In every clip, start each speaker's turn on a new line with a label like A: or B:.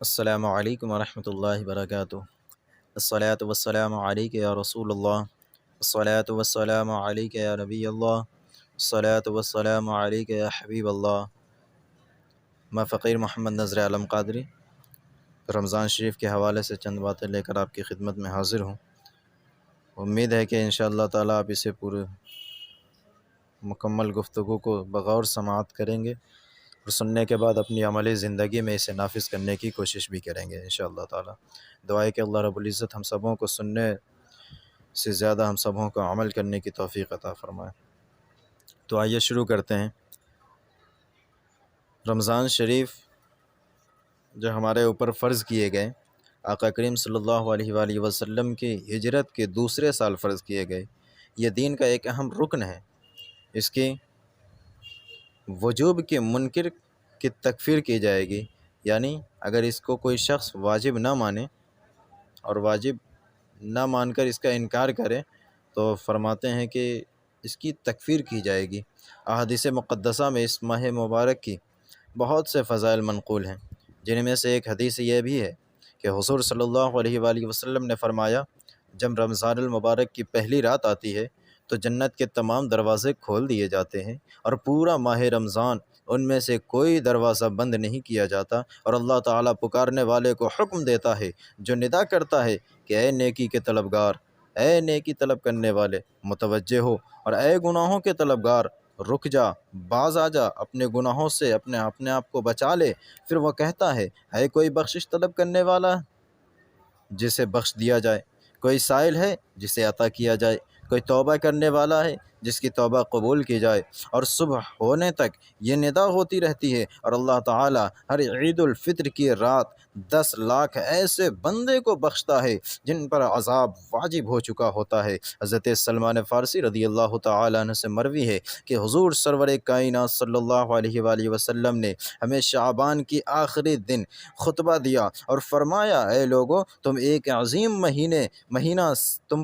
A: السلام علیکم ورحمۃ اللہ وبرکاتہ۔ الصلاۃ والسلام علیک یا رسول اللہ، الصلاۃ والسلام علیک یا نبی اللہ، الصلاۃ والسلام علیک یا حبیب اللہ۔ میں فقیر محمد نذر عالم قادری رمضان شریف کے حوالے سے چند باتیں لے کر آپ کی خدمت میں حاضر ہوں۔ امید ہے کہ انشاءاللہ تعالیٰ آپ اسے پورے مکمل گفتگو کو بغور سماعت کریں گے اور سننے کے بعد اپنی عملی زندگی میں اسے نافذ کرنے کی کوشش بھی کریں گے انشاءاللہ تعالیٰ۔ دعا ہے کہ اللہ رب العزت ہم سبوں کو سننے سے زیادہ ہم سبوں کو عمل کرنے کی توفیق عطا فرمائے۔ تو آئیے شروع کرتے ہیں۔ رمضان شریف جو ہمارے اوپر فرض کیے گئے، آقا کریم صلی اللہ علیہ وآلہ وسلم کی ہجرت کے دوسرے سال فرض کیے گئے، یہ دین کا ایک اہم رکن ہے۔ اس کی وجوب کے منکر کی تکفیر کی جائے گی، یعنی اگر اس کو کوئی شخص واجب نہ مانے اور واجب نہ مان کر اس کا انکار کرے تو فرماتے ہیں کہ اس کی تکفیر کی جائے گی۔ احادیث مقدسہ میں اس ماہ مبارک کی بہت سے فضائل منقول ہیں، جن میں سے ایک حدیث یہ بھی ہے کہ حضور صلی اللہ علیہ وآلہ وسلم نے فرمایا، جب رمضان المبارک کی پہلی رات آتی ہے تو جنت کے تمام دروازے کھول دیے جاتے ہیں اور پورا ماہ رمضان ان میں سے کوئی دروازہ بند نہیں کیا جاتا، اور اللہ تعالیٰ پکارنے والے کو حکم دیتا ہے، جو ندا کرتا ہے کہ اے نیکی کے طلبگار، اے نیکی طلب کرنے والے متوجہ ہو، اور اے گناہوں کے طلبگار رک جا، باز آ جا، اپنے گناہوں سے اپنے آپ کو بچا لے۔ پھر وہ کہتا ہے کوئی بخشش طلب کرنے والا جسے بخش دیا جائے، کوئی سائل ہے جسے عطا کیا جائے، کوئی توبہ کرنے والا ہے جس کی توبہ قبول کی جائے۔ اور صبح ہونے تک یہ ندا ہوتی رہتی ہے، اور اللہ تعالیٰ ہر عید الفطر کی رات 10 لاکھ ایسے بندے کو بخشتا ہے جن پر عذاب واجب ہو چکا ہوتا ہے۔ حضرت سلمان فارسی رضی اللہ تعالیٰ عنہ سے مروی ہے کہ حضور سرور کائنات صلی اللہ علیہ وآلہ وسلم نے ہمیں شعبان کی آخری دن خطبہ دیا اور فرمایا، اے لوگو، تم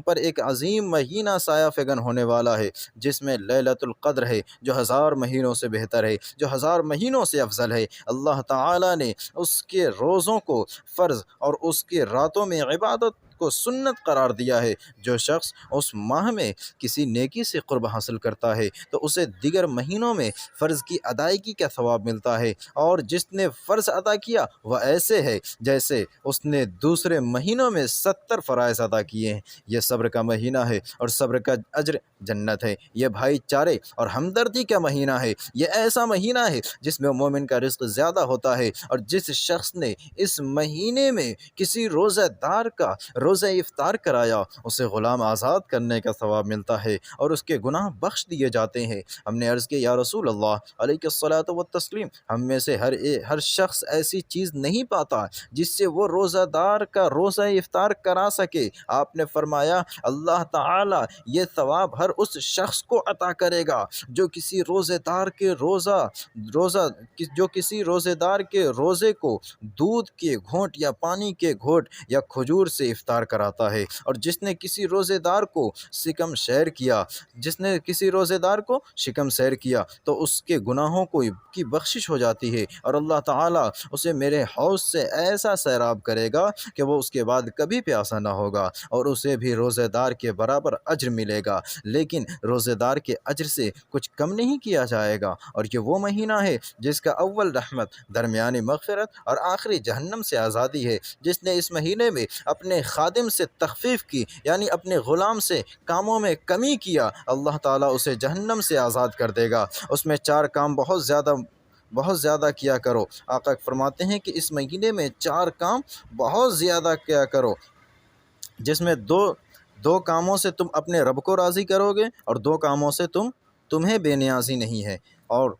A: پر ایک عظیم مہینہ سایہ فگن ہونے والا ہے، جس میں لیلۃ القدر ہے، جو 1000 مہینوں سے بہتر ہے، جو 1000 مہینوں سے افضل ہے۔ اللہ تعالیٰ نے اس کے روزوں کو فرض اور اس کے راتوں میں عبادت کو سنت قرار دیا ہے۔ جو شخص اس ماہ میں کسی نیکی سے قرب حاصل کرتا ہے تو اسے دیگر مہینوں میں فرض کی ادائیگی کا ثواب ملتا ہے، اور جس نے فرض ادا کیا وہ ایسے ہے جیسے اس نے دوسرے مہینوں میں 70 فرائض ادا کیے ہیں۔ یہ صبر کا مہینہ ہے اور صبر کا اجر جنت ہے۔ یہ بھائی چارے اور ہمدردی کا مہینہ ہے۔ یہ ایسا مہینہ ہے جس میں مومن کا رزق زیادہ ہوتا ہے، اور جس شخص نے اس مہینے میں کسی روزہ دار کا روزہ افطار کرایا اسے غلام آزاد کرنے کا ثواب ملتا ہے اور اس کے گناہ بخش دیے جاتے ہیں۔ ہم نے عرض کیا، یا رسول اللہ علیہ الصلاۃ والتسلیم، ہم میں سے ہر شخص ایسی چیز نہیں پاتا جس سے وہ روزہ دار کا روزہ افطار کرا سکے۔ آپ نے فرمایا، اللہ تعالیٰ یہ ثواب ہر اس شخص کو عطا کرے گا جو کسی روزے دار کے روزے کو دودھ کے گھونٹ یا پانی کے گھونٹ یا کھجور سے افطار کراتا ہے، اور جس نے کسی روزے دار کو شکم سیر کیا تو اس کے گناہوں کی بخشش ہو جاتی ہے، اور اللہ تعالیٰ اسے میرے حوض سے ایسا سیراب کرے گا کہ وہ اس کے بعد کبھی پیاسا نہ ہوگا، اور اسے بھی روزے دار کے برابر اجر ملے گا، لیکن روزے دار کے اجر سے کچھ کم نہیں کیا جائے گا۔ اور یہ وہ مہینہ ہے جس کا اول رحمت، درمیانی مغفرت اور آخری جہنم سے آزادی ہے۔ جس نے اس مہینے میں اپنے خادم سے تخفیف کی، یعنی اپنے غلام سے کاموں میں کمی کیا، اللہ تعالیٰ اسے جہنم سے آزاد کر دے گا۔ اس میں 4 کام بہت زیادہ کیا کرو۔ آقا فرماتے ہیں کہ اس مہینے میں 4 کام بہت زیادہ کیا کرو، جس میں دو کاموں سے تم اپنے رب کو راضی کرو گے، اور 2 کاموں سے تمہیں بے نیازی نہیں ہے۔ اور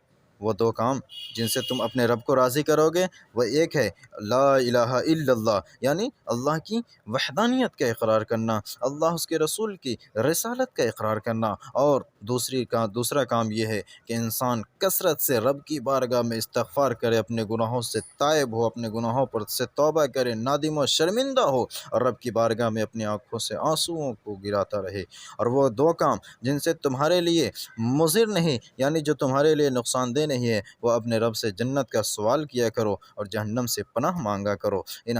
A: وہ 2 کام جن سے تم اپنے رب کو راضی کرو گے وہ ایک ہے لا الہ الا اللہ، یعنی اللہ کی وحدانیت کا اقرار کرنا، اللہ اس کے رسول کی رسالت کا اقرار کرنا، اور دوسرا کام یہ ہے کہ انسان کثرت سے رب کی بارگاہ میں استغفار کرے، اپنے گناہوں سے تائب ہو، اپنے گناہوں پر سے توبہ کرے، نادم و شرمندہ ہو، اور رب کی بارگاہ میں اپنی آنکھوں سے آنسوؤں کو گراتا رہے۔ اور وہ 2 کام جن سے تمہارے لیے مضر نہیں، یعنی جو تمہارے لیے نقصان دہ نہیں ہے وہ اپنے رب سے جنت کا سوال کیا کرو اور جہنم سے پناہ مانگا کرو۔ ان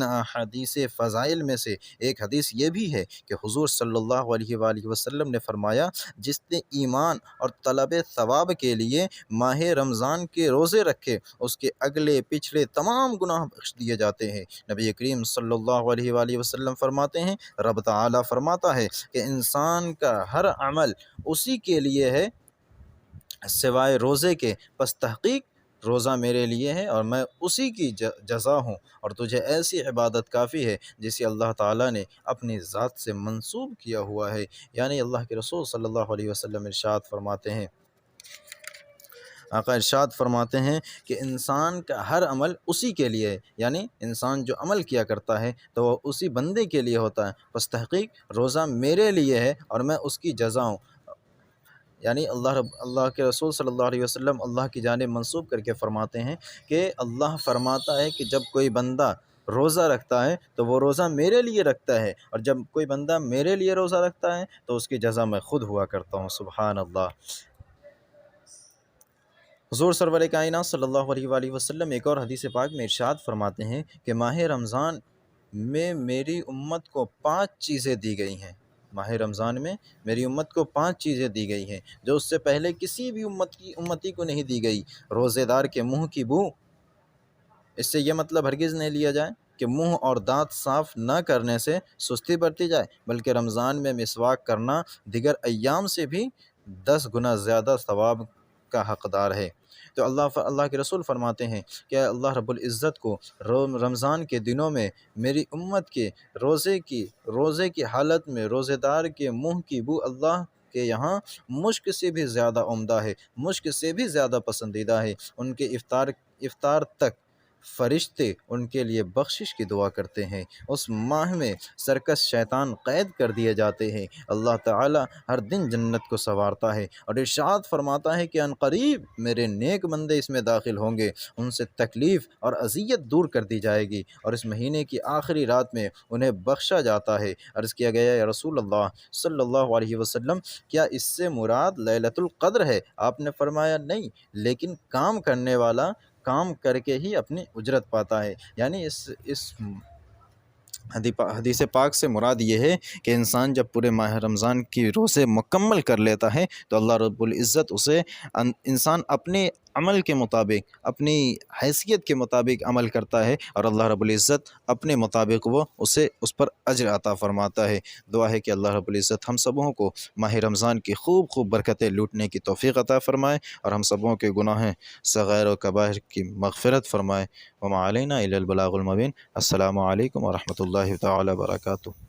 A: احادیث فضائل میں سے ایک حدیث یہ بھی ہے کہ حضور صلی اللہ علیہ وآلہ وسلم نے فرمایا، جس نے ایمان اور طلب ثواب کے لیے ماہ رمضان کے روزے رکھے اس کے اگلے پچھلے تمام گناہ بخش دیے جاتے ہیں۔ نبی کریم صلی اللہ علیہ وآلہ وسلم فرماتے ہیں، رب تعالیٰ فرماتا ہے کہ انسان کا ہر عمل اسی کے لیے ہے سوائے روزے کے، پس تحقیق روزہ میرے لیے ہے اور میں اسی کی جزا ہوں، اور تجھے ایسی عبادت کافی ہے جسے اللہ تعالیٰ نے اپنی ذات سے منسوب کیا ہوا ہے۔ یعنی اللہ کے رسول صلی اللہ علیہ وسلم ارشاد فرماتے ہیں، آقا ارشاد فرماتے ہیں کہ انسان کا ہر عمل اسی کے لیے ہے، یعنی انسان جو عمل کیا کرتا ہے تو وہ اسی بندے کے لیے ہوتا ہے، پس تحقیق روزہ میرے لیے ہے اور میں اس کی جزا ہوں۔ یعنی اللہ کے رسول صلی اللہ علیہ وسلم اللہ کی جانب منسوب کر کے فرماتے ہیں کہ اللہ فرماتا ہے کہ جب کوئی بندہ روزہ رکھتا ہے تو وہ روزہ میرے لیے رکھتا ہے، اور جب کوئی بندہ میرے لیے روزہ رکھتا ہے تو اس کی جزا میں خود ہوا کرتا ہوں۔ سبحان اللہ۔ حضور سرور کائنات صلی اللہ علیہ وآلہ وسلم ایک اور حدیث پاک میں ارشاد فرماتے ہیں کہ ماہ رمضان میں میری امت کو 5 چیزیں دی گئی ہیں۔ ماہ رمضان میں میری امت کو 5 چیزیں دی گئی ہیں جو اس سے پہلے کسی بھی امتی کو نہیں دی گئی۔ روزے دار کے منہ کی بو، اس سے یہ مطلب ہرگز نہیں لیا جائے کہ منہ اور دانت صاف نہ کرنے سے سستی برتی جائے، بلکہ رمضان میں مسواک کرنا دیگر ایام سے بھی 10 گنا زیادہ ثواب کا حقدار ہے۔ تو اللہ کے رسول فرماتے ہیں کہ اللہ رب العزت کو رمضان کے دنوں میں میری امت کے روزے کی حالت میں روزے دار کے منہ کی بو اللہ کے یہاں مشک سے بھی زیادہ عمدہ ہے، مشک سے بھی زیادہ پسندیدہ ہے۔ ان کے افطار تک فرشتے ان کے لیے بخشش کی دعا کرتے ہیں۔ اس ماہ میں سرکش شیطان قید کر دیے جاتے ہیں۔ اللہ تعالی ہر دن جنت کو سنوارتا ہے اور ارشاد فرماتا ہے کہ عنقریب میرے نیک بندے اس میں داخل ہوں گے، ان سے تکلیف اور اذیت دور کر دی جائے گی اور اس مہینے کی آخری رات میں انہیں بخشا جاتا ہے۔ عرض کیا گیا، یا رسول اللہ صلی اللہ علیہ وسلم، کیا اس سے مراد لیلۃ القدر ہے؟ آپ نے فرمایا نہیں، لیکن کام کرنے والا کام کر کے ہی اپنی اجرت پاتا ہے۔ یعنی اس حدیث پاک سے مراد یہ ہے کہ انسان جب پورے ماہ رمضان کی روزے مکمل کر لیتا ہے تو اللہ رب العزت اسے انسان اپنے عمل کے مطابق، اپنی حیثیت کے مطابق عمل کرتا ہے اور اللہ رب العزت اپنے مطابق وہ اسے اس پر اجر عطا فرماتا ہے۔ دعا ہے کہ اللہ رب العزت ہم سبوں کو ماہ رمضان کی خوب برکتیں لوٹنے کی توفیق عطا فرمائے اور ہم سبوں کے گناہ صغائر و کبائر کی مغفرت فرمائے۔ وما علینا الا البلاغ المبین۔ السلام علیکم ورحمۃ اللہ تعالی وبرکاتہ۔